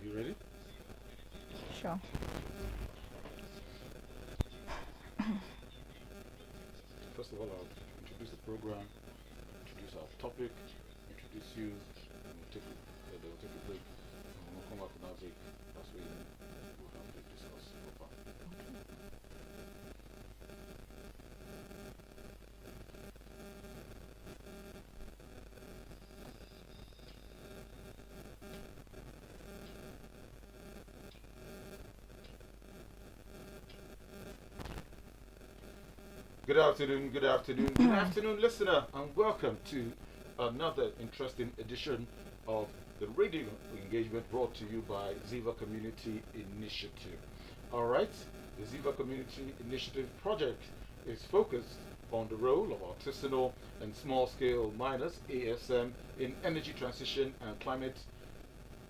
You ready? Sure. First of all, I'll introduce the program, introduce our topic, introduce you, and they'll take a break. And when we come back from that break, that's when we'll have to discuss proper. Good afternoon, good afternoon, good afternoon, listener, and welcome to another interesting edition of the radio engagement brought to you by Ziva Community Initiative. All right, the Ziva Community Initiative project is focused on the role of artisanal and small scale miners, ASM, in energy transition and climate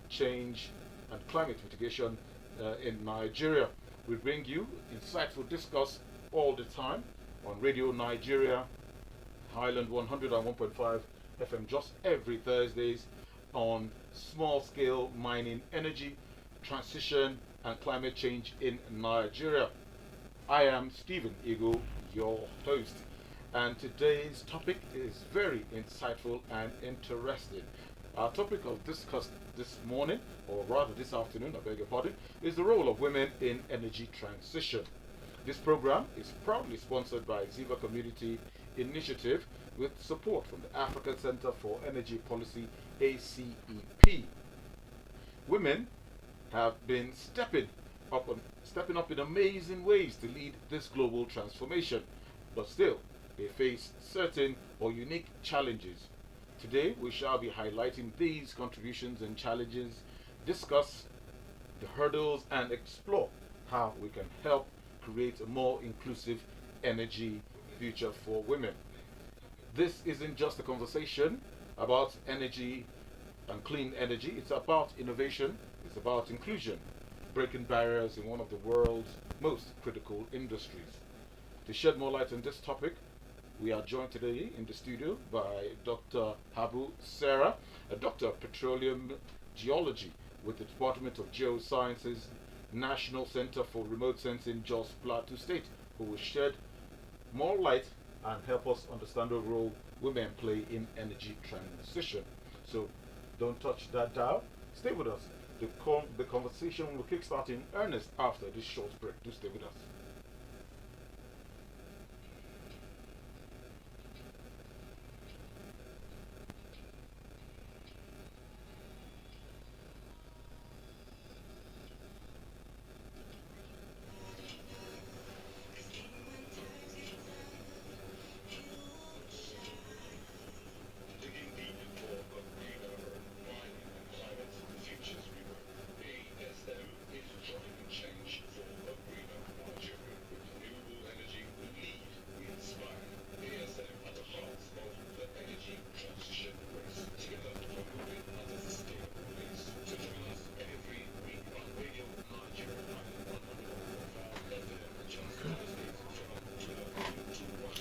change and climate mitigation in Nigeria. We bring you insightful discourse all the time on Radio Nigeria, Highland 101.5 FM, just every Thursdays on small scale mining, energy, transition, and climate change in Nigeria. I am Stephen Eagle, your host, and today's topic is very insightful and interesting. Our topic of discuss this morning, or rather this afternoon, I beg your pardon, is the role of women in energy transition. This program is proudly sponsored by Ziva Community Initiative with support from the African Center for Energy Policy, ACEP. Women have been stepping up in amazing ways to lead this global transformation, but still they face certain or unique challenges. Today we shall be highlighting these contributions and challenges, discuss the hurdles, and explore how we can help create a more inclusive energy future for women. This isn't just a conversation about energy and clean energy, it's about innovation, it's about inclusion, breaking barriers in one of the world's most critical industries. To shed more light on this topic, we are joined today in the studio by Dr. Habu Serah, a doctor of Petroleum Geology with the Department of Geosciences, National Center for Remote Sensing, Jos Plateau State, who will shed more light and help us understand the role women play in energy transition. So don't touch that dial. Stay with us. The conversation will kickstart in earnest after this short break. Do stay with us.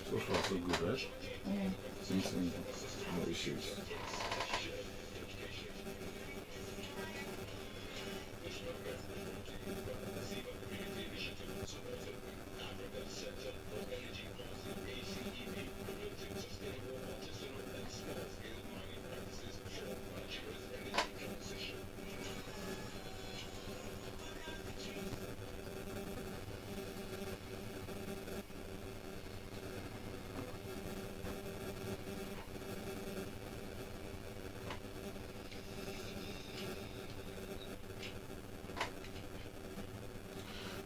So far, so good, right? Yeah. Seems no issues.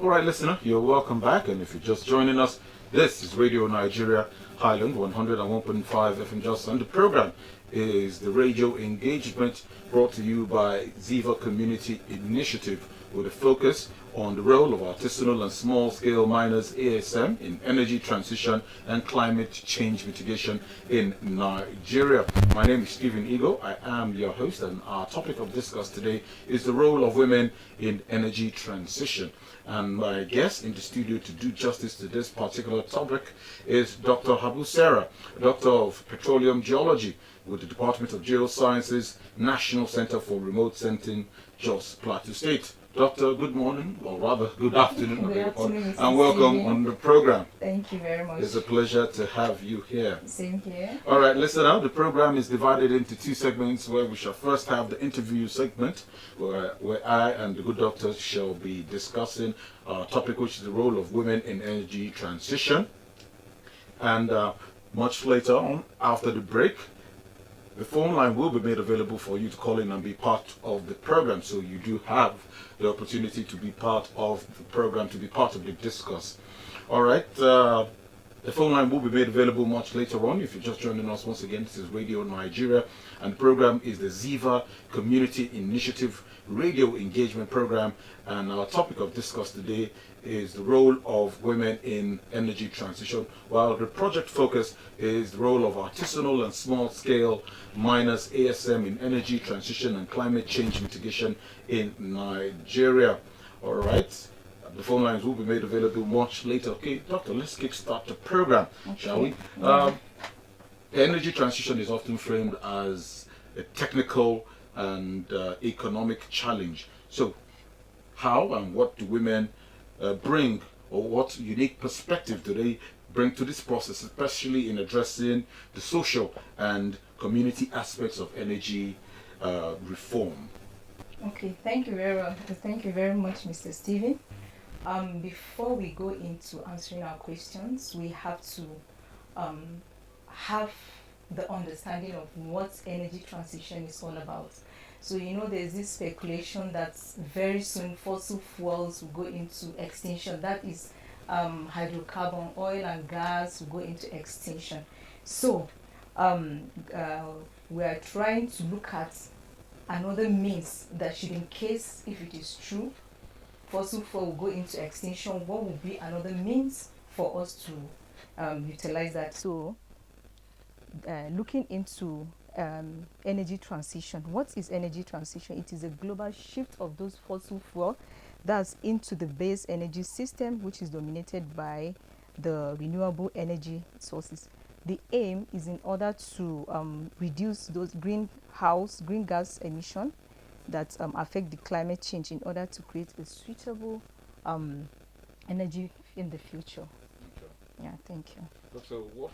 All right, listener, you're welcome back. And if you're just joining us, this is Radio Nigeria, Highland 101.5 FM Just, and the program is the radio engagement brought to you by Ziva Community Initiative with a focus on the role of artisanal and small-scale miners, ASM, in energy transition and climate change mitigation in Nigeria. My name is Stephen Eagle. I am your host, and our topic of discuss today is the role of women in energy transition. And my guest in the studio to do justice to this particular topic is Dr. Habu Serah, Doctor of Petroleum Geology with the Department of Geosciences, National Center for Remote Sensing, Jos Plateau State. Doctor, good morning, or rather good afternoon, Good afternoon, Mr. and welcome Stephen. on the program. Thank you very much. It's a pleasure to have you here. Same here. All right, listen now. The program is divided into two segments where we shall first have the interview segment where I and the good doctor shall be discussing a topic which is the role of women in energy transition. And much later on, after the break, the phone line will be made available for you to call in and be part of the program. So you do have the opportunity to be part of the program, to be part of the discourse. All right. The phone line will be made available much later on. If you're just joining us once again, this is Radio Nigeria, and the program is the Ziva Community Initiative Radio Engagement Program. And our topic of discuss today is the role of women in energy transition, while the project focus is the role of artisanal and small-scale miners ASM in energy transition and climate change mitigation in Nigeria. All right. The phone lines will be made available much later. Okay, Doctor, let's kickstart the program, shall we? Energy transition is often framed as a technical and economic challenge. So, how and what do women bring, or what unique perspective do they bring to this process, especially in addressing the social and community aspects of energy reform? Okay, thank you very much, Mr. Stephen. Before we go into answering our questions, we have to have the understanding of what energy transition is all about. So, there's this speculation that very soon fossil fuels will go into extinction. That is hydrocarbon, oil and gas will go into extinction. So, we are trying to look at another means that should, in case if it is true, fossil fuel will go into extinction, what would be another means for us to utilize that? So, looking into energy transition. What is energy transition? It is a global shift of those fossil fuel that's into the base energy system, which is dominated by the renewable energy sources. The aim is in order to reduce those green gas emission that affect the climate change, in order to create a suitable energy in the future. Okay. Yeah, thank you. So what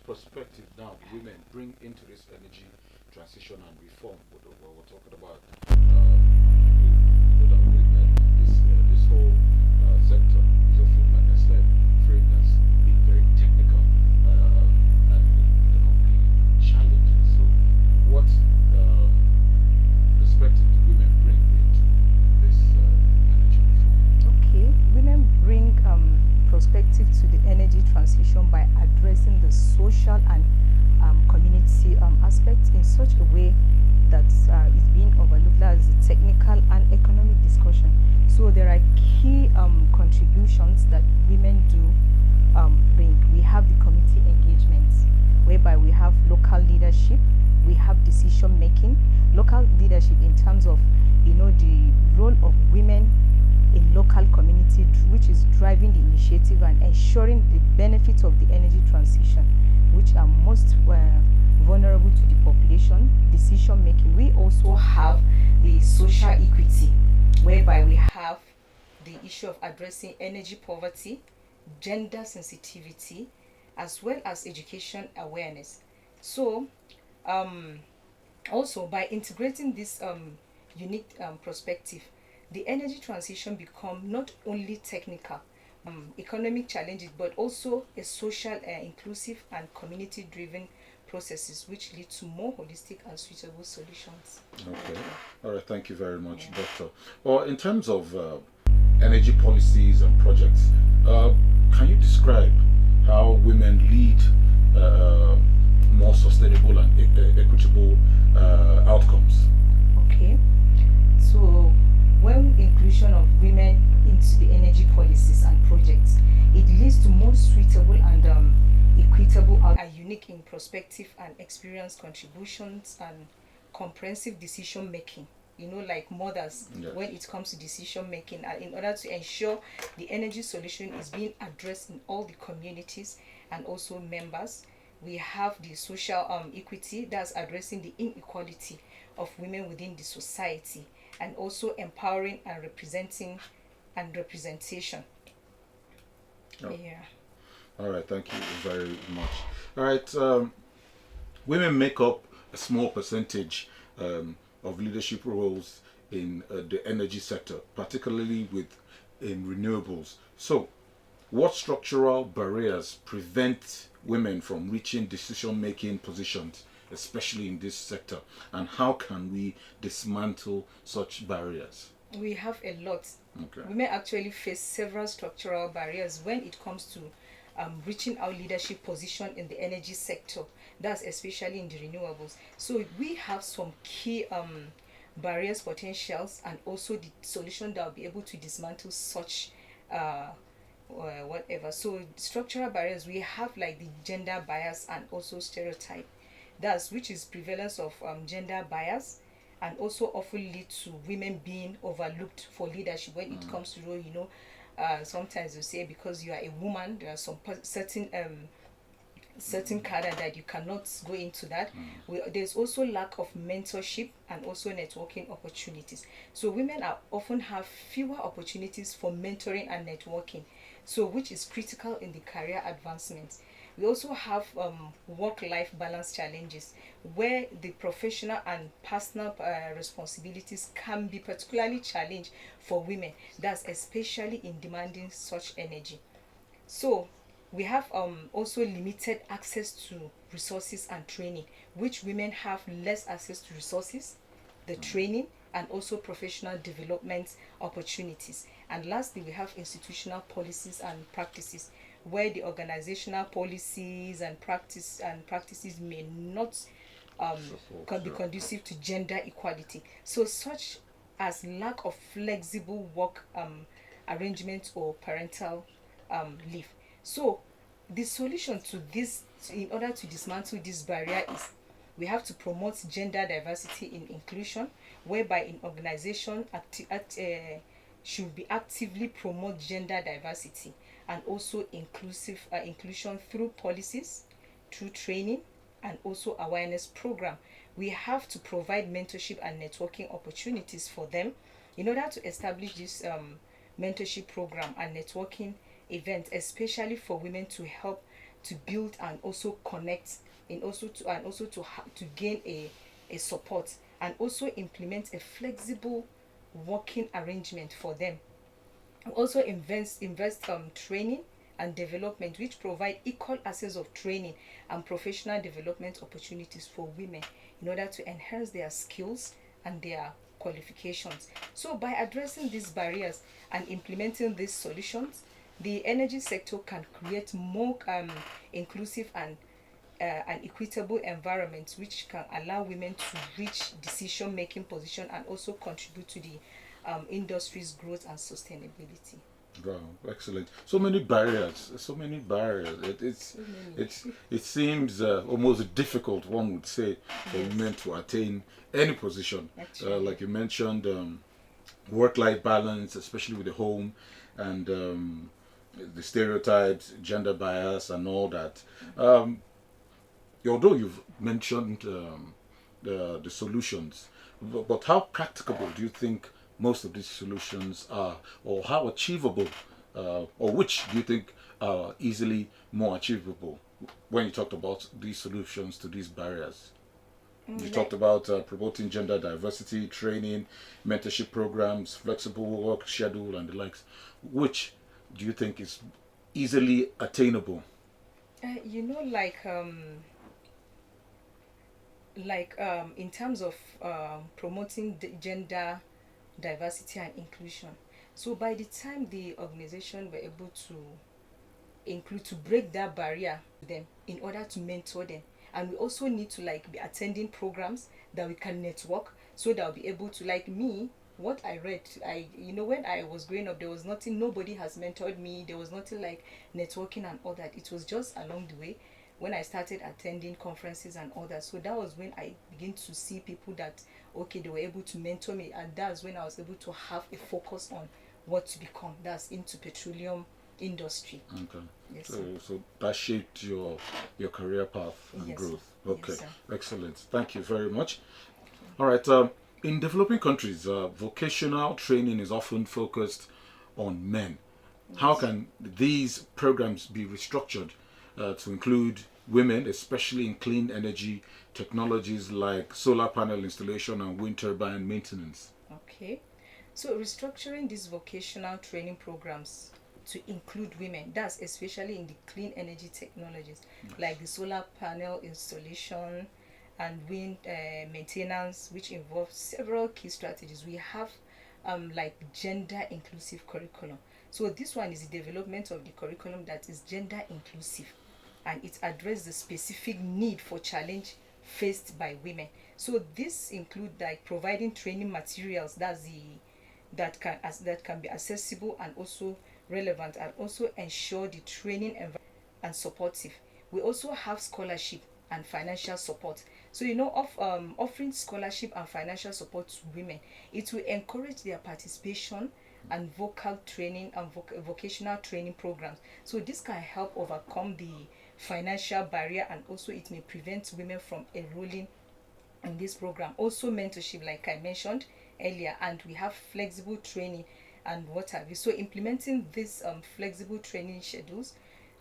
perspective now do women bring into this energy transition and reform? What we're talking about, this whole sector is often, like I said, framed as being very technical and economically challenging. So what perspective do women bring into this energy reform? Okay, women bring perspective to the energy transition by addressing the social and community aspects in such a way that is being overlooked as the technical and economic discussion. So there are key contributions that women do bring. We have the community engagements, whereby we have local leadership, we have decision making. Local leadership in terms of the role of women in local community, which is driving the initiative and ensuring the benefits of the energy transition, which are most vulnerable to the population. Decision making. We also have the social equity, whereby we have the issue of addressing energy poverty, gender sensitivity, as well as education awareness. So also by integrating this unique perspective, the energy transition become not only technical, economic challenges, but also a social, inclusive and community-driven processes, which lead to more holistic and suitable solutions. Okay. All right. Thank you very much, Doctor. Well, in terms of energy policies and projects, can you describe how women lead more sustainable and equitable outcomes? Okay. So, when inclusion of women into the energy policies and projects, it leads to more suitable and equitable and unique in perspective and experience contributions and comprehensive decision making. Like mothers, Yes. when it comes to decision making, and in order to ensure the energy solution is being addressed in all the communities and also members, We have the social equity, that's addressing the inequality of women within the society, and also empowering and representing and representation. Oh, Yeah. all right, thank you very much. All right, women make up a small percentage of leadership roles in the energy sector, particularly in renewables. So, what structural barriers prevent women from reaching decision-making positions, especially in this sector, and how can we dismantle such barriers? We have a lot. Okay. Women actually face several structural barriers when it comes to reaching our leadership position in the energy sector. That's especially in the renewables. So we have some key barriers, potentials, and also the solution that will be able to dismantle such whatever. So structural barriers, we have like the gender bias and also stereotype. That's which is prevalence of gender bias, and also often lead to women being overlooked for leadership when it comes to role. Sometimes you say because you are a woman, there are some certain cadre that you cannot go into that. There's also lack of mentorship and also networking opportunities. So women are often have fewer opportunities for mentoring and networking, so which is critical in the career advancement. We also have work-life balance challenges where the professional and personal responsibilities can be particularly challenged for women. That's especially in demanding such energy. So we have also limited access to resources and training, which women have less access to resources, the training, and also professional development opportunities. And lastly, we have institutional policies and practices where the organizational policies and practices may not be conducive to gender equality. So such as lack of flexible work arrangements or parental leave. So the solution to this, in order to dismantle this barrier, is we have to promote gender diversity in inclusion, whereby in organization should be actively promote gender diversity and also inclusion through policies, through training, and also awareness program. We have to provide mentorship and networking opportunities for them in order to establish this mentorship program and networking events, especially for women, to help to build and also connect, to gain a support, and also implement a flexible working arrangement for them. Also invest training and development which provide equal access of training and professional development opportunities for women in order to enhance their skills and their qualifications. So by addressing these barriers and implementing these solutions, the energy sector can create more inclusive and an equitable environment which can allow women to reach decision making position and also contribute to the industry's growth and sustainability. Wow, excellent. So many barriers. So many barriers. It seems almost difficult, one would say, for Yes. women to attain any position. Actually. Like you mentioned, work-life balance, especially with the home, and the stereotypes, gender bias, and all that. Although you've mentioned the solutions, but how practicable do you think most of these solutions are, or how achievable, or which do you think are easily more achievable when you talked about these solutions to these barriers? You talked about promoting gender diversity, training, mentorship programs, flexible work schedule, and the likes. Which do you think is easily attainable? In terms of promoting gender diversity and inclusion. So by the time the organization were able to break that barrier to them in order to mentor them, and we also need to like be attending programs that we can network, so that I'll be able to, like me, what I read, when I was growing up, there was nothing, nobody has mentored me, there was nothing like networking and all that. It was just along the way when I started attending conferences and all that. So that was when I began to see people that, okay, they were able to mentor me, and that's when I was able to have a focus on what to become. That's into petroleum industry. Okay. Yes, So that shaped your career path and yes, growth. Okay. yes, Excellent. Thank you very much. All right. In developing countries, vocational training is often focused on men. How yes. can these programs be restructured to include women, especially in clean energy technologies like solar panel installation and wind turbine maintenance? Okay. So restructuring these vocational training programs to include women, that's especially in the clean energy technologies like the solar panel installation and wind maintenance, which involves several key strategies. We have like gender inclusive curriculum. So this one is the development of the curriculum that is gender inclusive, and it addresses the specific need for challenge faced by women. So this include like providing training materials that can be accessible and also relevant, and also ensure the training environment and supportive. We also have scholarship and financial support. So offering scholarship and financial support to women, it will encourage their participation and vocal training and vocational training programs. So this can help overcome the financial barrier, and also it may prevent women from enrolling in this program. Also mentorship, like I mentioned earlier, and we have flexible training and what have you. So implementing these flexible training schedules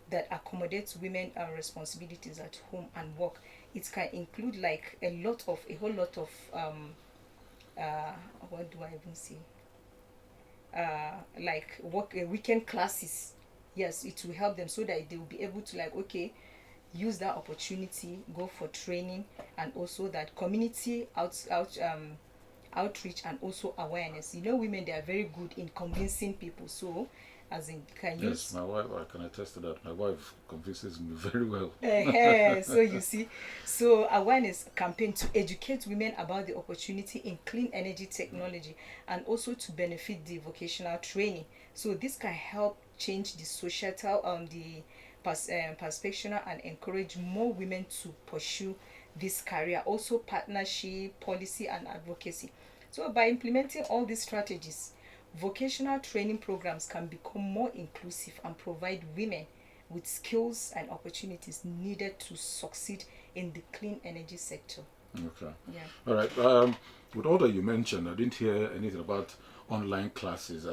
that accommodates women responsibilities at home and work, it can include like a whole lot of uh what do I even say, like work weekend classes. Yes, it will help them so that they will be able to like, okay, use that opportunity, go for training, and also that community outreach and also awareness. Women, they are very good in convincing people. So as in can Yes, use my wife, I can attest to that. My wife convinces me very well. so you see, so awareness campaign to educate women about the opportunity in clean energy technology, and also to benefit the vocational training. So this can help change the societal perspective and encourage more women to pursue this career. Also partnership, policy, and advocacy. So by implementing all these strategies, vocational training programs can become more inclusive and provide women with skills and opportunities needed to succeed in the clean energy sector. Okay. Yeah. All right. With all that you mentioned, I didn't hear anything about online classes,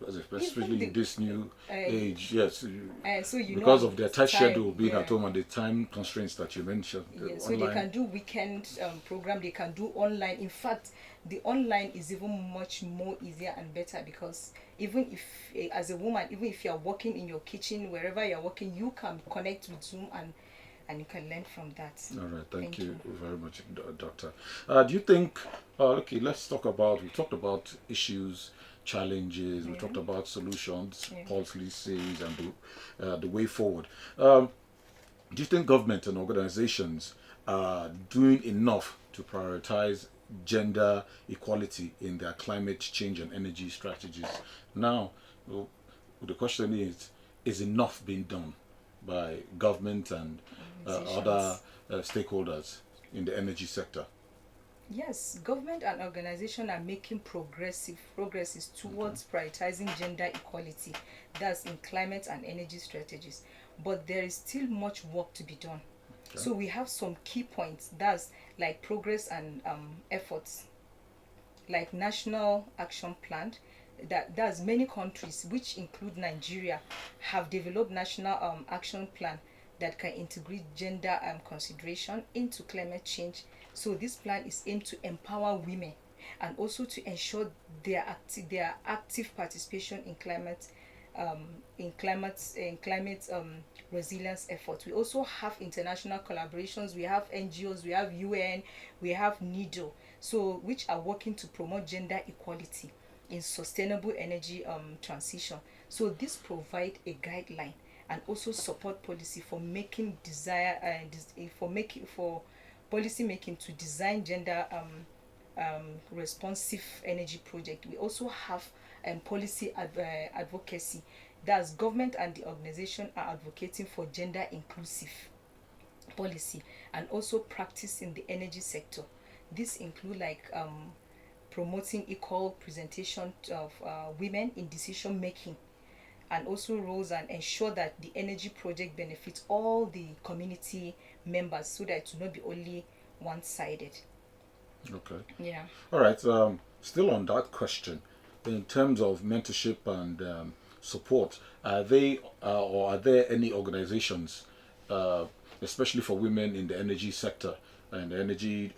especially in this new age. Yes, So because of their tight time, schedule being at yeah. home and the time constraints that you mentioned. Yeah, so they Online. can do weekend program. They can do online. In fact, the online is even much more easier and better, because even if as a woman, even if you are working in your kitchen, wherever you are working, you can connect with Zoom, and you can learn from that. All right, thank Thank you you. very much, Doctor. Do you think? Okay, let's talk about. We talked about issues, challenges. We Yeah. talked about solutions, Yeah. policies, and the way forward. Do you think government and organizations are doing enough to prioritize gender equality in their climate change and energy strategies? Now, well, the question is enough being done by government and other Organizations. stakeholders in the energy sector? Yes, government and organization are making progresses towards prioritizing gender equality, that's in climate and energy strategies. But there is still much work to be done. Okay. So we have some key points, that's like progress and efforts, like national action plan. That's many countries, which include Nigeria, have developed national action plan that can integrate gender consideration into climate change. So this plan is aimed to empower women, and also to ensure their active participation in climate resilience efforts. We also have international collaborations. We have NGOs, we have UN, we have NIDO, so which are working to promote gender equality in sustainable energy transition. So this provide a guideline and also support policy for making desire for making for policy making to design gender responsive energy project. We also have policy advocacy. That's government and the organization are advocating for gender inclusive policy and also practice in the energy sector. This include like promoting equal presentation of women in decision making, and also roles and ensure that the energy project benefits all the community members so that it will not be only one-sided. Okay. Yeah. All right. Still on that question, in terms of mentorship and support, are they or are there any organizations, especially for women in the energy sector and the energy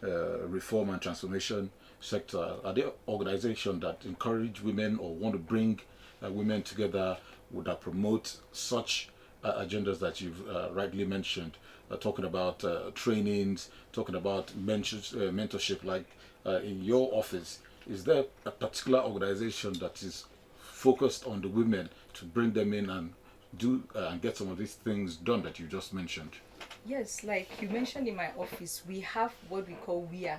reform and transformation sector, are there organizations that encourage women or want to bring women together, would that promote such agendas that you've rightly mentioned, talking about trainings, talking about mentorship, like in your office? Is there a particular organization that is focused on the women to bring them in and do and get some of these things done that you just mentioned? Yes, like you mentioned, in my office, we have what we call WIA,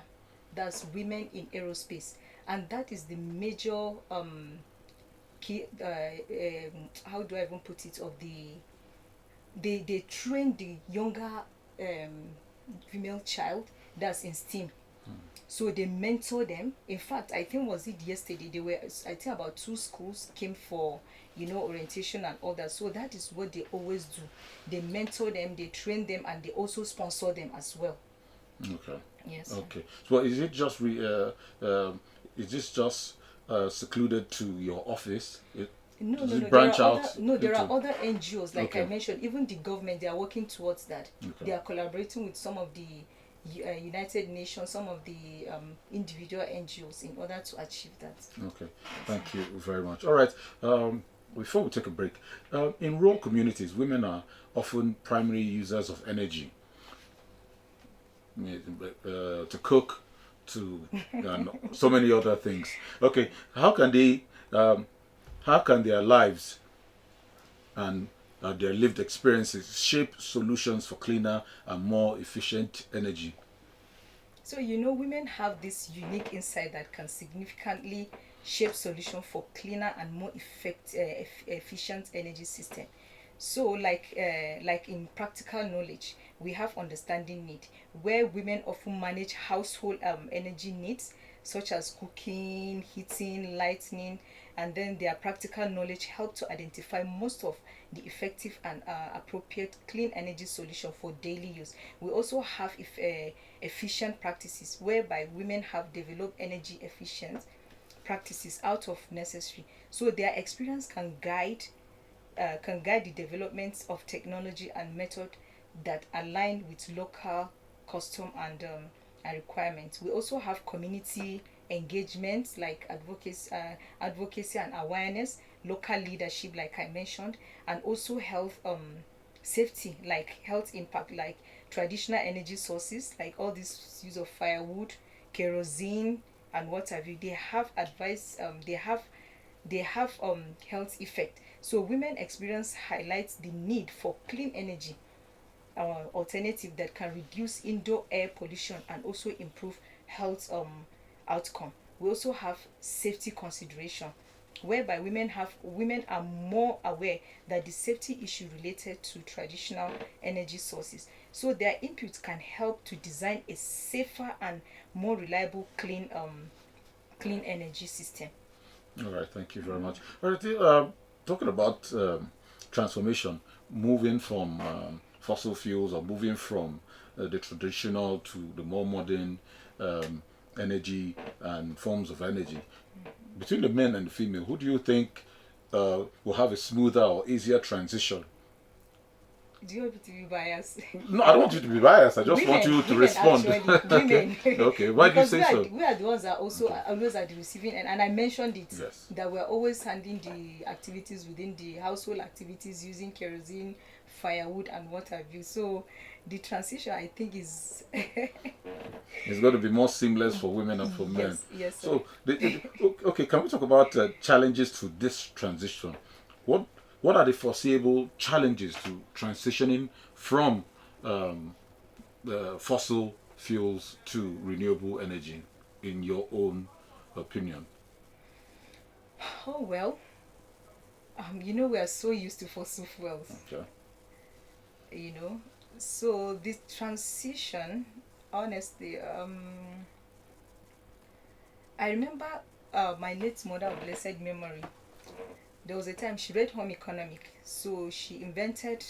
that's Women in Aerospace, and that is the major key. How do I even put it? Of the they train the younger female child that's in STEAM. So they mentor them. In fact, I think was it yesterday, they were, I think about two schools came for, orientation and all that. So that is what they always do. They mentor them, they train them, and they also sponsor them as well. Okay. Yes. Okay. So is it just is this just secluded to your office? No, Does no, it no. branch out There are into? other NGOs, like I Okay. mentioned. Even the government, they are working towards that. Okay. They are collaborating with some of the United Nations, some of the individual NGOs in order to achieve that. Okay. Thank you very much. All right. Before we take a break, in rural communities, women are often primary users of energy, to cook, to so many other things. Okay. How can their lives and their lived experiences shape solutions for cleaner and more efficient energy? So, women have this unique insight that can significantly shape solution for cleaner and more efficient energy system. So, like in practical knowledge, we have understanding need, where women often manage household energy needs such as cooking, heating, lighting, and then their practical knowledge help to identify most of the effective and appropriate clean energy solution for daily use. We also have efficient practices, whereby women have developed energy efficient practices out of necessary. So their experience can guide the development of technology and method that align with local custom and requirements. We also have community engagement, like advocacy and awareness, local leadership, like I mentioned, and also health safety, like health impact, like traditional energy sources, like all this use of firewood, kerosene, and what have you. They have advice. They have health effect. So women experience highlights the need for clean energy alternative that can reduce indoor air pollution and also improve health outcome. We also have safety consideration, whereby women are more aware that the safety issue related to traditional energy sources. So their input can help to design a safer and more reliable clean energy system. All right, thank you very much. All right, talking about transformation, moving from fossil fuels or moving from the traditional to the more modern um, energy and forms of energy. Between the men and the female, who do you think will have a smoother or easier transition? Do you want me to be biased? No, I don't want you to be biased. I just want Women, you to women respond. actually, Okay. women. Okay. Why do you Because say so? we are the ones that also Okay. always at the receiving end, and I mentioned it, Yes. that we're always handling the activities within the household activities using kerosene, firewood, and what have you. So the transition, I think, is It's going to be more seamless for women and for men. yes, sir. So, okay, can we talk about challenges to this transition? What what are the foreseeable challenges to transitioning from fossil fuels to renewable energy, in your own opinion? Oh well, we are so used to fossil fuels, Okay. you know. So this transition, honestly, I remember my late mother of blessed memory. there was a time she read home economic, so she invented,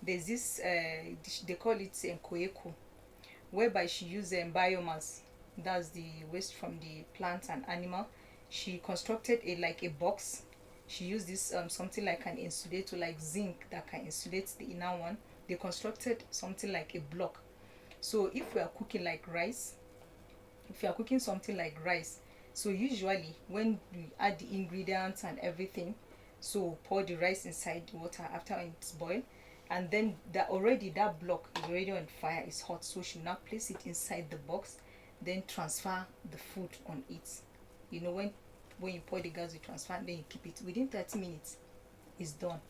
there's this they call it koeko, whereby she used biomass, that's the waste from the plant and animal. She constructed a box. She used this something like an insulator, like zinc, that can insulate the inner one. They constructed something like a block. So if we are cooking like rice, if you are cooking something like rice, so usually when we add the ingredients and everything, so pour the rice inside the water after it's boiled, and then that block is already on fire, it's hot, so she will now place it inside the box, then transfer the food on it. When you pour the gas, you transfer, then you keep it within 30 minutes, it's done.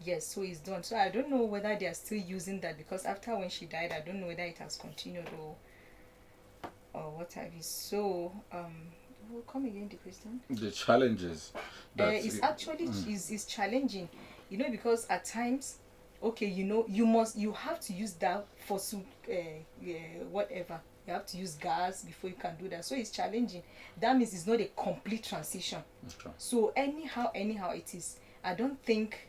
Yes, so it's done. So I don't know whether they are still using that, because after when she died, I don't know whether it has continued or what have you. So will come again the question. The challenges. It's actually is challenging, because at times, okay, you have to use that fossil whatever. You have to use gas before you can do that. So it's challenging. That means it's not a complete transition. Okay. So anyhow it is. I don't think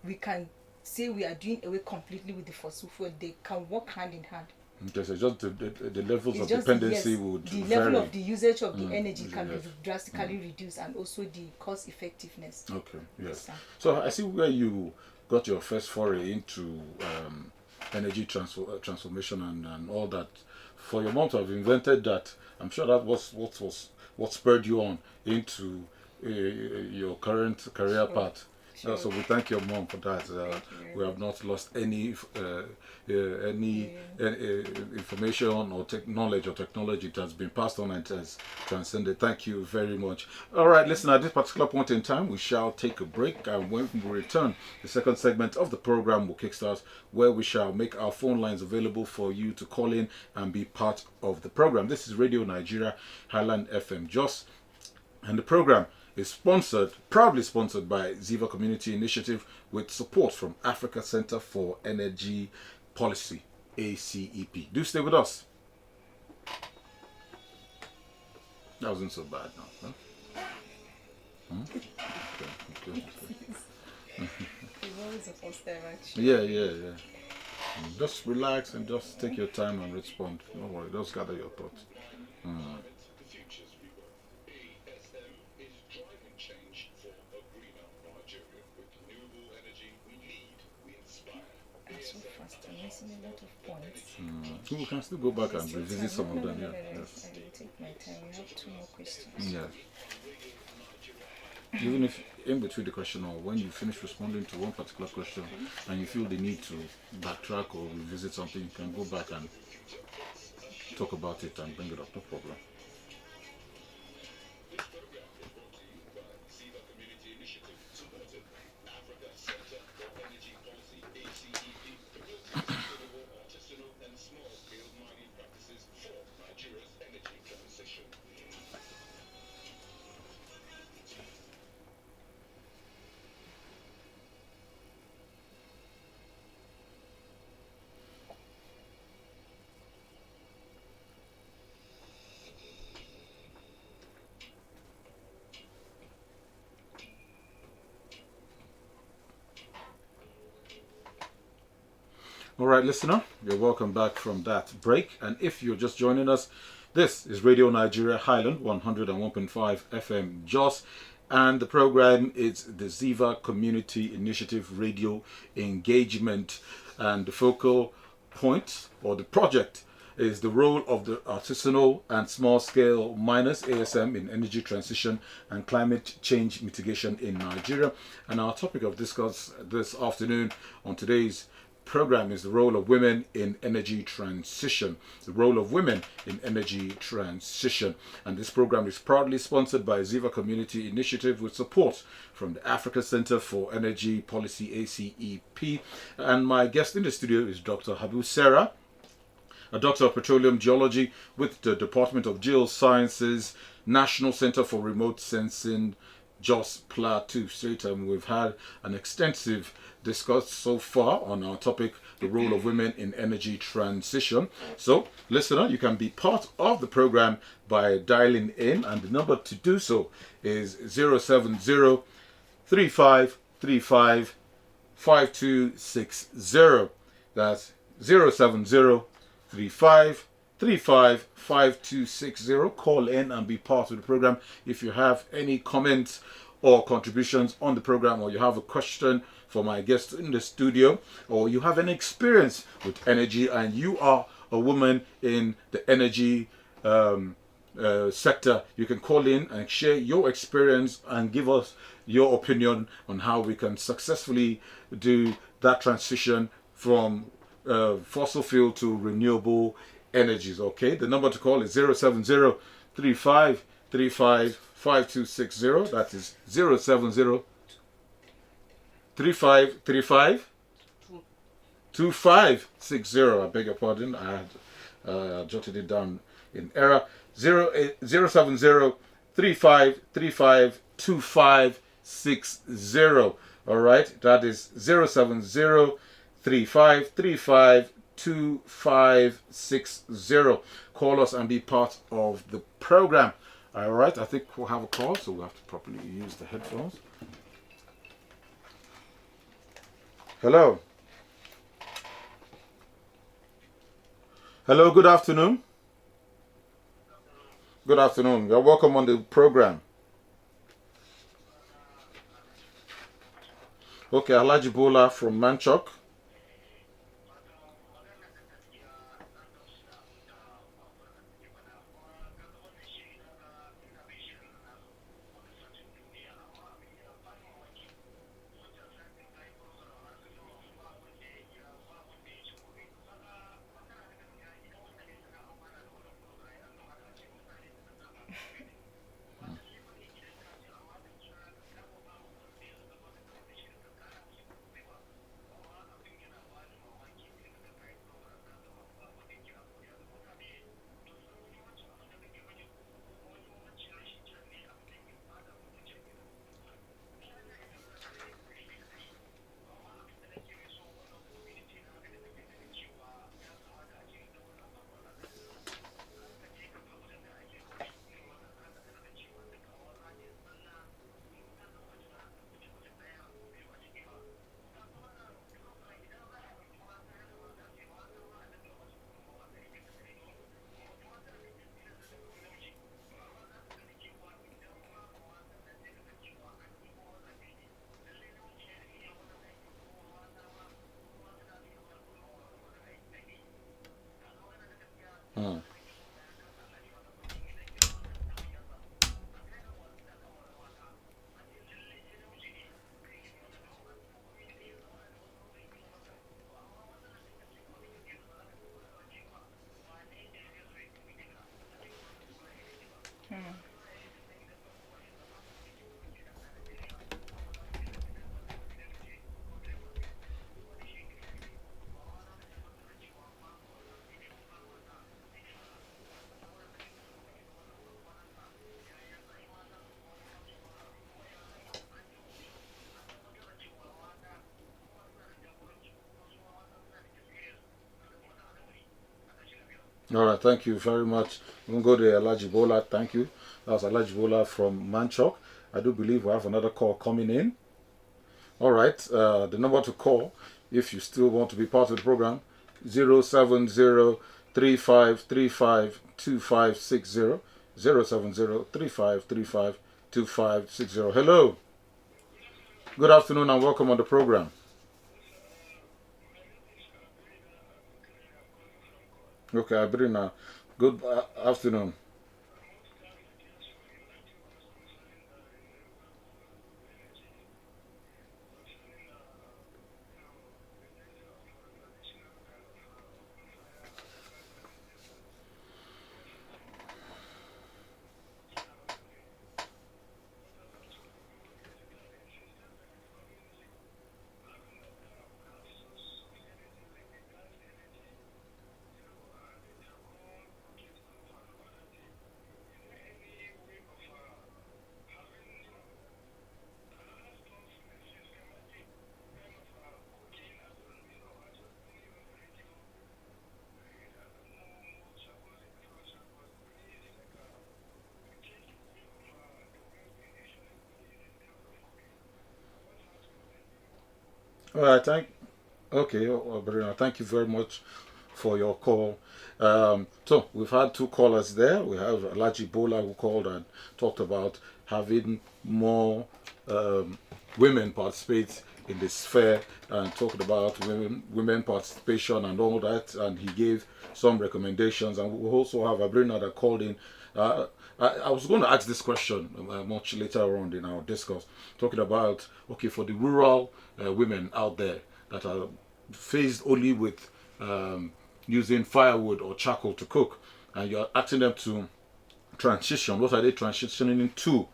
we can say we are doing away completely with the fossil fuel. They can work hand in hand. Okay, so just the levels It's of just, dependency yes, would the vary. level of the usage of the energy can yes. be drastically reduced, and also the cost effectiveness. Okay, yes. Sir. So I see where you got your first foray into energy transformation and all that. For your mom to have invented that, I'm sure that was what spurred you on into your current career path. Sure. So we thank your mom for that. We have not lost any information or knowledge or technology that has been passed on and has transcended. Thank you very much. All right, listen, at this particular point in time, we shall take a break, and when we return, the second segment of the program will kickstart, where we shall make our phone lines available for you to call in and be part of the program. This is Radio Nigeria, Highland FM Jos, and the program is proudly sponsored by Ziva Community Initiative, with support from Africa Center for Energy Policy, ACEP. Do stay with us. That wasn't so bad now, huh? Okay. It's always the first time, actually. Yeah. Just relax and just take your time and respond. Don't worry, just gather your thoughts. A lot of points. So we can still go back and revisit some of them. No, Yes. I will take my time. We have 2 more questions. Yeah. Even if in between the question, or when you finish responding to one particular question and you feel the need to backtrack or revisit something, you can go back and talk about it and bring it up. No problem. All right, listener, you're welcome back from that break. And if you're just joining us, this is Radio Nigeria Highland 101.5 FM Jos, and the program is the Ziva Community Initiative Radio Engagement. And the focal point, or the project, is the role of the artisanal and small-scale miners, ASM, in energy transition and climate change mitigation in Nigeria. And our topic of discuss this afternoon on today's program is the role of women in energy transition. The role of women in energy transition. And this program is proudly sponsored by Ziva Community Initiative, with support from the Africa Center for Energy Policy, ACEP. And my guest in the studio is Dr. Habu Serah, a doctor of petroleum geology with the Department of Geosciences, National Center for Remote Sensing, Jos Plateau State. And we've had an extensive discuss so far on our topic, the role of women in energy transition. So, listener, you can be part of the program by dialing in, and the number to do so is 070 3535 5260. That's 070 3535 5260. Call in and be part of the program. If you have any comments or contributions on the program, or you have a question for my guest in the studio, or you have an experience with energy and you are a woman in the energy sector, you can call in and share your experience and give us your opinion on how we can successfully do that transition from fossil fuel to renewable energies. Okay, the number to call is 070 3535 5260. That is 070 3535 2560. I beg your pardon, I had jotted it down in error. 070 3535 2560. All right, that is 070 3535 2560. Call us and be part of the program. All right, I think we'll have a call, so we'll have to properly use the headphones. Hello. Hello, good afternoon. Good afternoon. You're welcome on the program. Okay, Alhaji Bola from Manchok. All right, thank you very much. We'll go to Alhaji Bola. Thank you. That was Alhaji Bola from Manchok. I do believe we have another call coming in. All right, the number to call, if you still want to be part of the program, 070 3535 2560. 070 3535 2560. Hello. Good afternoon and welcome on the program. Okay, Abrina. Good afternoon. All right, okay, Brina, thank you very much for your call. So we've had two callers there. We have Alaji Bola who called and talked about having more women participate in this fair and talked about women participation and all that. And he gave some recommendations. And we also have Abrina that called in. Uh, I was going to ask this question much later on in our discourse, talking about okay for the rural women out there that are faced only with using firewood or charcoal to cook, and you're asking them to transition. What are they transitioning into?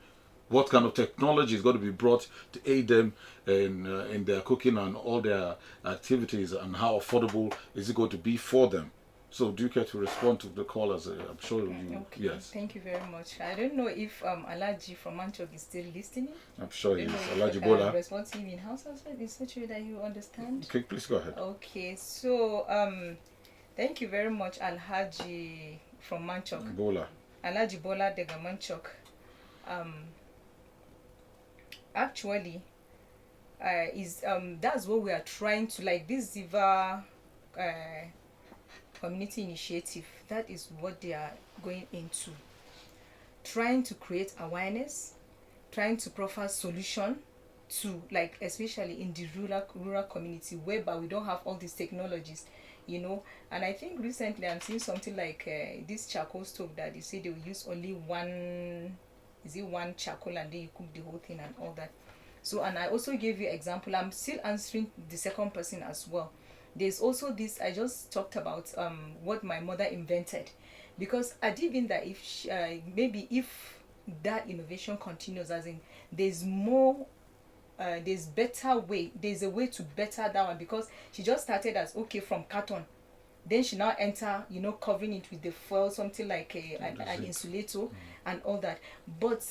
What kind of technology is going to be brought to aid them in their cooking and all their activities, and how affordable is it going to be for them? So, do you care to respond to the callers? I'm sure you. Okay, yes. thank you very much. I don't know if Alaji from Manchok is still listening. I'm sure he is. Alaji Bola. Bola. Respond to him in house in such a way that you understand. Okay, please go ahead. Okay, so thank you very much, Alhaji from Manchok. Bola. Alhaji Bola Dega Manchok. Actually, is that's what we are trying to, like this Ziva community initiative. That is what they are going into, trying to create awareness, trying to provide solution to, like, especially in the rural community whereby we don't have all these technologies, you know. And I think recently I'm seeing something like this charcoal stove that they say they will use only one charcoal and then you cook the whole thing and all that. So, and I also gave you example. I'm still answering the second person as well. There's also this, I just talked about what my mother invented, because I did think that if she, maybe if that innovation continues, as in there's more there's better way, there's a way to better that one, because she just started as okay from carton, then she now enter, you know, covering it with the foil, something like an insulator and all that. But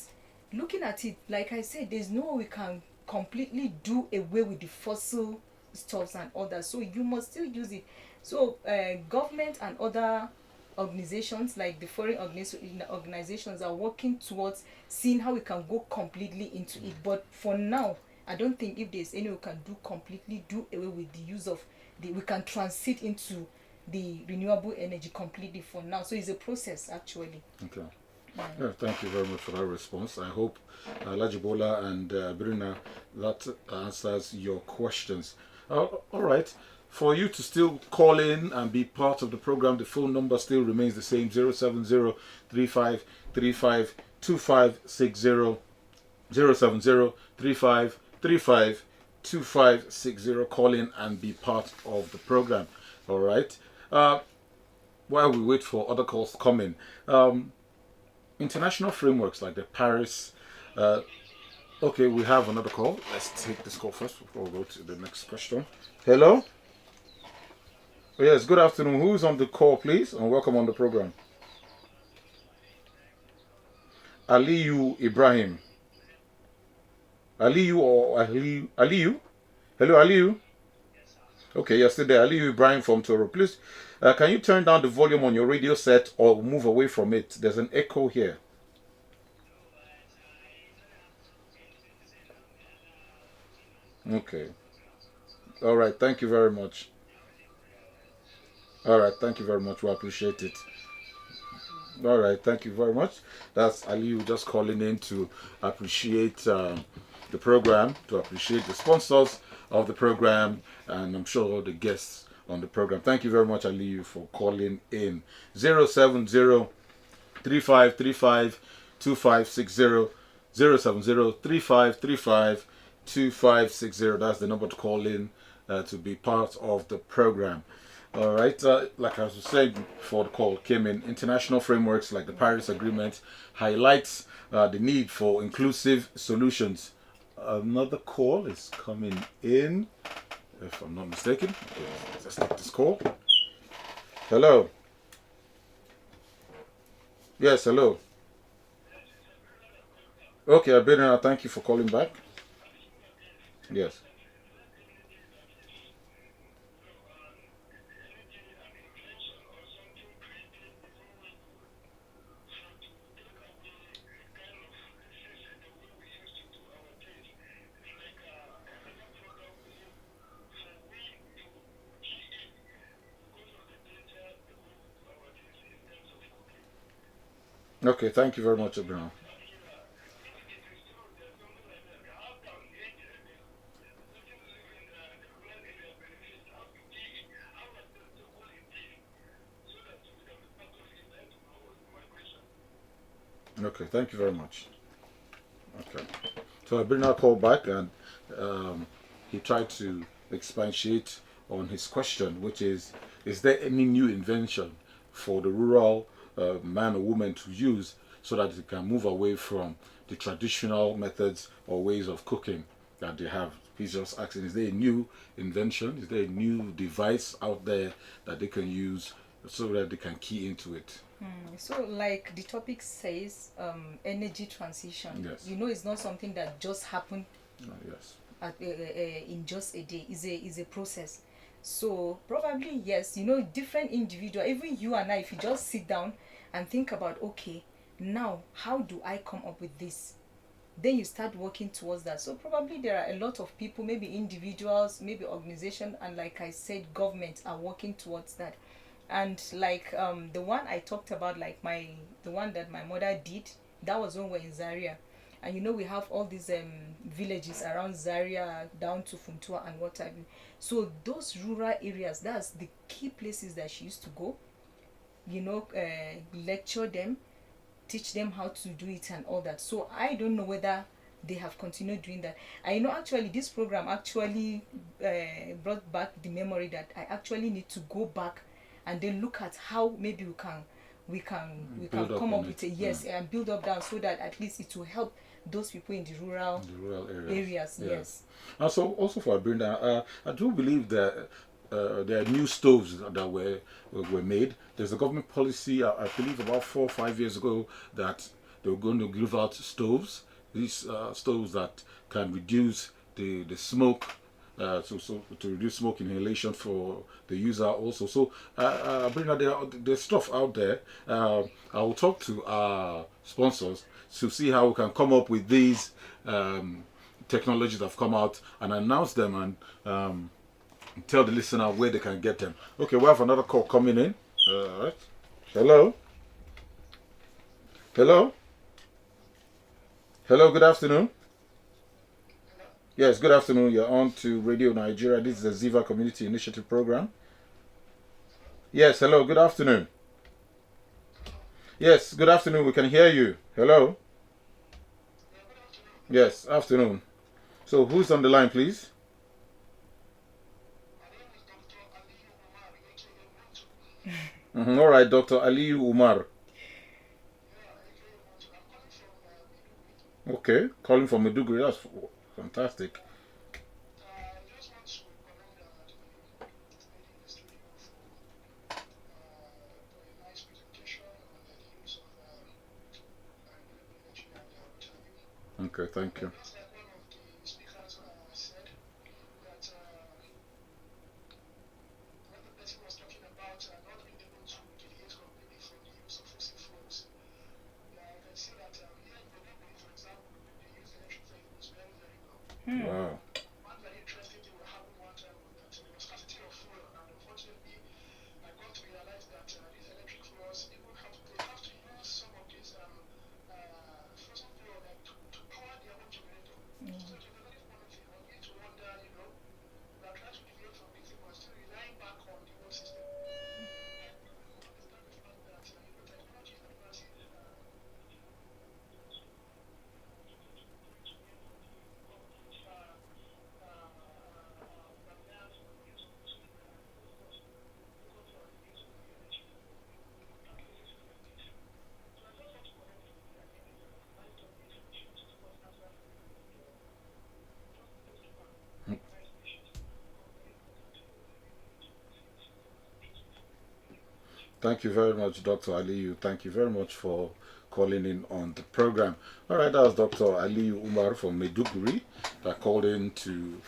looking at it, like I said, there's no way we can completely do away with the fossil stuffs and all that, so you must still use it. So government and other organizations like the foreign organizations are working towards seeing how we can go completely into it. But for now, I don't think if there's any we can completely do away with the use of we can transit into the renewable energy completely for now. So it's a process actually. Okay. Yeah, thank you very much for that response. I hope Lajibola and Brina, that answers your questions. All right. For you to still call in and be part of the program, the phone number still remains the same: 070-3535-2560, 070-3535-2560. Call in and be part of the program. All right. While we wait for other calls to come in, international frameworks like the Paris. Okay, we have another call. Let's take this call first before we go to the next question. Hello? Oh, yes, good afternoon. Who's on the call, please? And welcome on the program. Aliyu Ibrahim. Aliyu or Aliyu? Hello, Aliyu? Okay, you're still there. Aliyu Ibrahim from Toro. Please, can you turn down the volume on your radio set or move away from it? There's an echo here. Okay. All right. Thank you very much. All right. Thank you very much. We appreciate it. All right. Thank you very much. That's Aliyu just calling in to appreciate the program, to appreciate the sponsors of the program, and I'm sure all the guests on the program. Thank you very much, Aliyu, for calling in. 070-3535-2560, 070-3535-2560. That's the number to call in to be part of the program. All right, like I was saying before the call came in, international frameworks like the Paris Agreement highlights the need for inclusive solutions. Another call is coming in, if I'm not mistaken. Okay, let's take this call. Hello. Yes, hello. Okay, Abedina, thank you for calling back. Yes. Okay, thank you very much, Abraham. Okay, thank you very much. Okay. So I bring our call back, and um, he tried to expatiate on his question, which is there any new invention for the rural man or woman to use so that they can move away from the traditional methods or ways of cooking that they have? He's just asking, is there a new invention? Is there a new device out there that they can use so that they can key into it? So, like the topic says, energy transition. Yes. You know, it's not something that just happened Yes. in just a day. Is a process. So probably yes. You know, different individual. Even you and I, if you just sit down and think about, okay, now how do I come up with this? Then you start working towards that. So probably there are a lot of people, maybe individuals, maybe organization, and like I said, governments are working towards that. And like the one I talked about, like the one that my mother did, that was when we're in Zaria. And you know, we have all these villages around Zaria down to Funtua and what have you. So those rural areas, that's the key places that she used to go, you know, lecture them, teach them how to do it and all that. So I don't know whether they have continued doing that. I know actually this program actually brought back the memory that I actually need to go back and then look at how maybe we can come up with a yes, and build up down, so that at least it will help those people in the rural areas. Yes. And so also for Brenda, I do believe that there are new stoves that were made. There's a government policy, I believe about 4 or 5 years ago, that they were going to give out stoves. These stoves that can reduce the smoke, so to reduce smoke inhalation for the user also. So Brenda, there's stuff out there. I will talk to our sponsors to see how we can come up with these technologies that have come out and announce them, and tell the listener where they can get them. Okay, we have another call coming in. Right. Hello. Hello. Hello. Good afternoon. Yes, good afternoon. You're on to Radio Nigeria. This is the Ziva Community Initiative Program. Yes, hello. Good afternoon. Yes, good afternoon. We can hear you. Hello. Yes, afternoon. So who's on the line, please? All right, Dr. Aliyu Umar. Okay, calling from Meduguri. That's fantastic. Okay, thank you. Wow. Thank you very much, Dr. Aliyu. Thank you very much for calling in on the program. All right, that was Dr. Aliyu Umar from Meduguri that called in to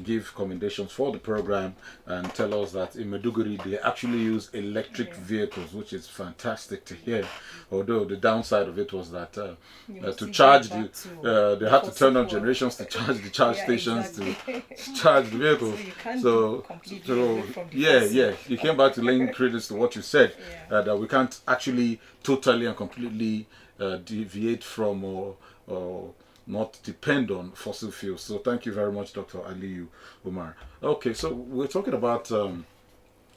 give commendations for the program and tell us that in Meduguri they actually use electric vehicles, which is fantastic to hear. Although the downside of it was that to charge they had to turn on generations to charge the charge stations to charge the vehicles. So you came back to laying credits to what you said, that we can't actually totally and completely deviate from or not depend on fossil fuels. So thank you very much, Dr. Aliyu Umar. Okay, so we're talking about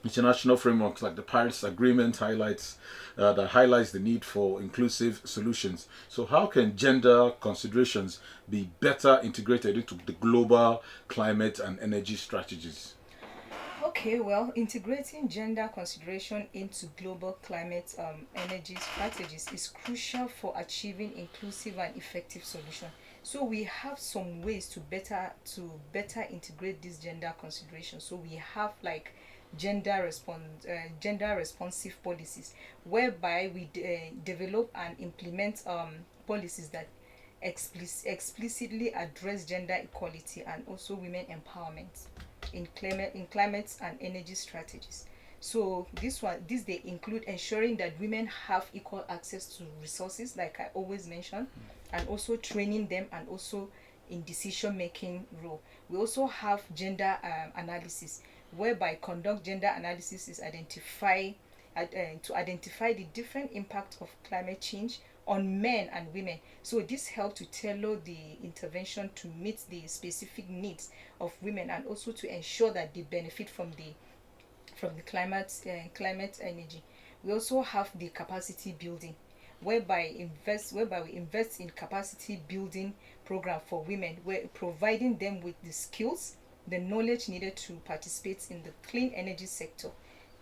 international frameworks like the Paris Agreement that highlights the need for inclusive solutions. So how can gender considerations be better integrated into the global climate and energy strategies? Okay, well, integrating gender consideration into global climate energy strategies is crucial for achieving inclusive and effective solution. So we have some ways to better integrate this gender consideration. So we have like gender responsive policies, whereby we develop and implement policies that explicitly address gender equality and also women empowerment in climate and energy strategies. So this they include ensuring that women have equal access to resources, like I always mention, and also training them and also in decision making role. We also have gender analysis, whereby conduct gender analysis is to identify the different impact of climate change on men and women. So this helps to tailor the intervention to meet the specific needs of women and also to ensure that they benefit from the climate energy. We also have the capacity building, whereby we invest in capacity building program for women, where providing them with the skills, the knowledge needed to participate in the clean energy sector.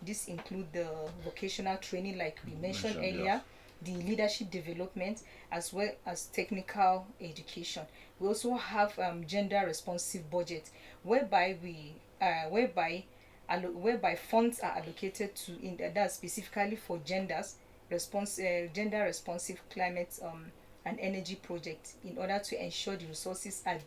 This include the vocational training, like we mentioned earlier, yes. the leadership development, as well as technical education. We also have gender responsive budget, whereby we whereby funds are allocated to in that specifically for gender responsive climate and energy projects, in order to ensure the resources are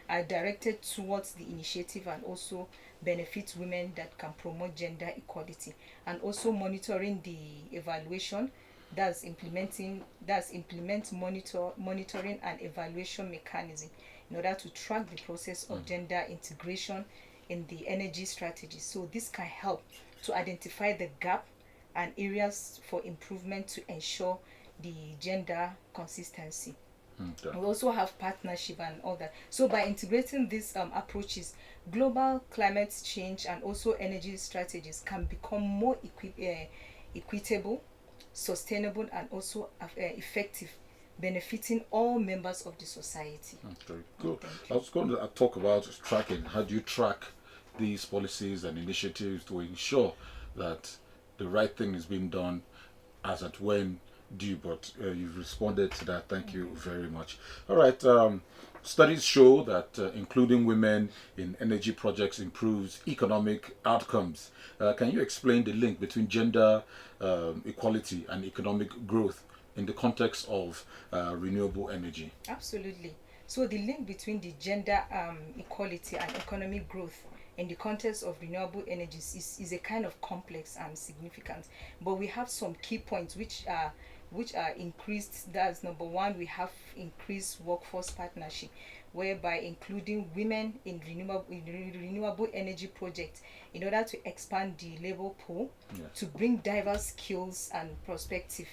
directed towards the initiative and also benefit women that can promote gender equality, and also monitoring the evaluation, monitoring and evaluation mechanism in order to track the process of gender integration in the energy strategy. So this can help to identify the gap and areas for improvement to ensure the gender consistency. Okay. We also have partnership and all that. So by integrating these approaches, global climate change and also energy strategies can become more equitable, sustainable, and also effective, benefiting all members of the society. Okay, good. I was going to talk about tracking. How do you track these policies and initiatives to ensure that the right thing is being done as at when due? But you've responded to that. Thank you very much. All right. Studies show that including women in energy projects improves economic outcomes. Can you explain the link between gender equality and economic growth in the context of renewable energy? Absolutely. So the link between the gender equality and economic growth in the context of renewable energies is a kind of complex and significant. But we have some key points which are increased. That's number one. We have increased workforce partnership, whereby including women in renewable energy projects in order to expand the labor pool, to bring diverse skills and perspective.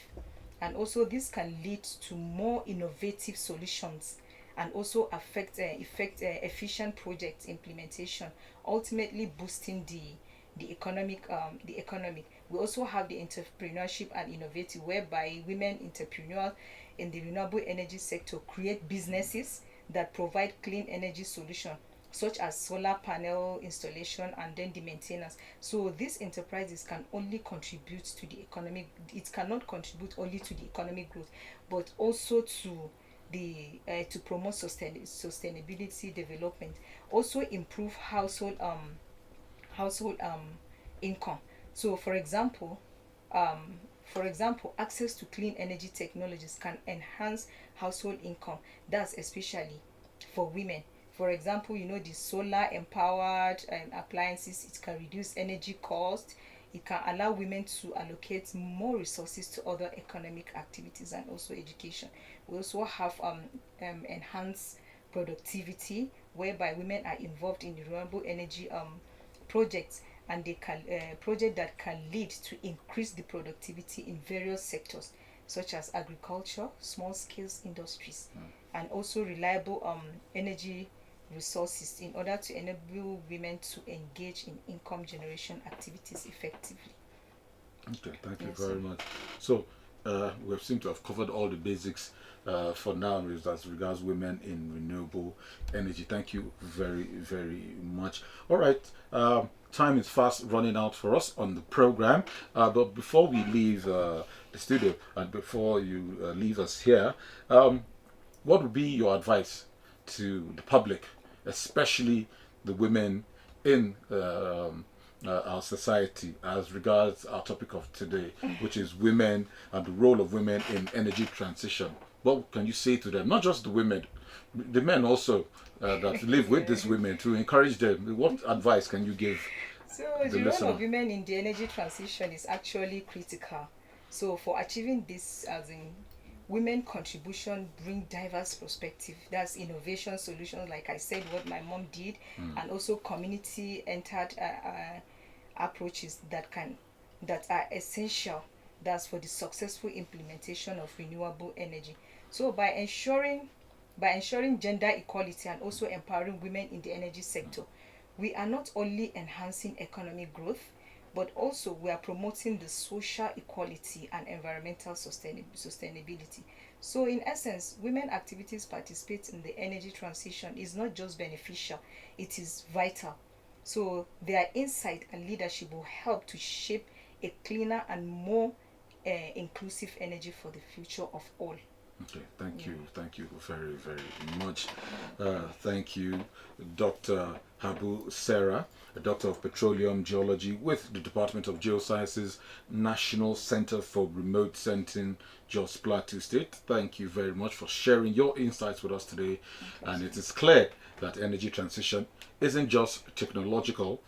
And also this can lead to more innovative solutions and also affect efficient project implementation, ultimately boosting the economic. We also have the entrepreneurship and innovative, whereby women entrepreneurs in the renewable energy sector create businesses that provide clean energy solutions, such as solar panel installation and then the maintenance. So these enterprises can only contribute to the economic. It cannot contribute only to the economic growth, but also to to promote sustainability development, also improve household income. So for example, access to clean energy technologies can enhance household income. That's especially for women. For example, the solar empowered appliances, it can reduce energy cost. It can allow women to allocate more resources to other economic activities and also education. We also have enhanced productivity, whereby women are involved in renewable energy projects, and they can project that can lead to increase the productivity in various sectors such as agriculture, small scale industries, and also reliable energy resources, in order to enable women to engage in income generation activities effectively. Okay, thank you Yes, very sir. much. So, we seem to have covered all the basics for now as regards women in renewable energy. Thank you very, very much. All right, time is fast running out for us on the program. But before we leave the studio and before you leave us here, what would be your advice to the public, especially the women in our society, as regards our topic of today, which is women and the role of women in energy transition? What can you say to them? Not just the women, the men also that live with these women, to encourage them. What advice can you give So the the role listener? of women in the energy transition is actually critical. So for achieving this, as in women contribution bring diverse perspective. That's innovation solutions, like I said, what my mom did, and also community entered approaches that are essential. That's for the successful implementation of renewable energy. So by ensuring gender equality and also empowering women in the energy sector, we are not only enhancing economic growth, but also we are promoting the social equality and environmental sustainability. So in essence, women activities participate in the energy transition is not just beneficial, it is vital. So their insight and leadership will help to shape a cleaner and more inclusive energy for the future of all. Okay, thank Yeah. you. Thank you very, very much. Thank you, Dr. Habu Serah, a doctor of petroleum geology with the Department of Geosciences, National Center for Remote Sensing, Jos Plateau State. Thank you very much for sharing your insights with us today. Okay, And so it is clear that energy transition isn't just technological.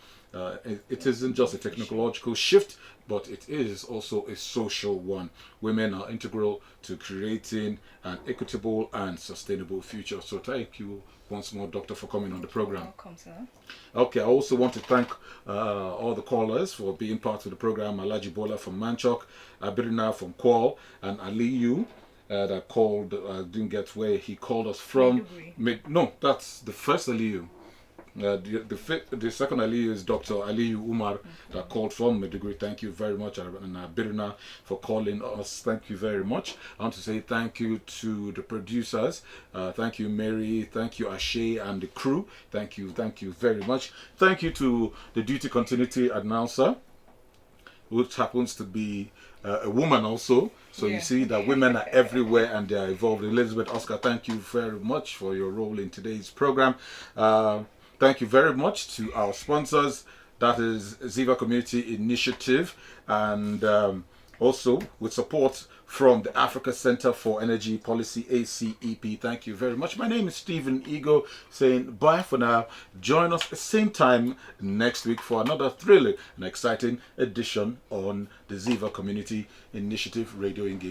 It isn't just a technological shift, but it is also a social one. Women are integral to creating an equitable and sustainable future. So thank you once more, Doctor, for coming on the you're program. welcome, sir. Okay, I also want to thank all the callers for being part of the program. Alaji Bola from Manchok, Abirina from Kwal, and Aliyu that called, didn't get where he called us from. Maiduguri. No, that's the first Aliyu. The second Ali is Dr. Aliyu Umar that called from Maiduguri. Thank you very much, and Birna, for calling us. Thank you very much. I want to say thank you to the producers. Thank you, Mary. Thank you, Ashe, and the crew. Thank you very much. Thank you to the duty continuity announcer, which happens to be a woman also. So you Yeah. see that women are everywhere and they are involved. Elizabeth Oscar, thank you very much for your role in today's program. Thank you very much to our sponsors. That is Ziva Community Initiative, and also with support from the Africa Center for Energy Policy, ACEP. Thank you very much. My name is Stephen Ego, saying bye for now. Join us at the same time next week for another thrilling and exciting edition on the Ziva Community Initiative Radio Engagement.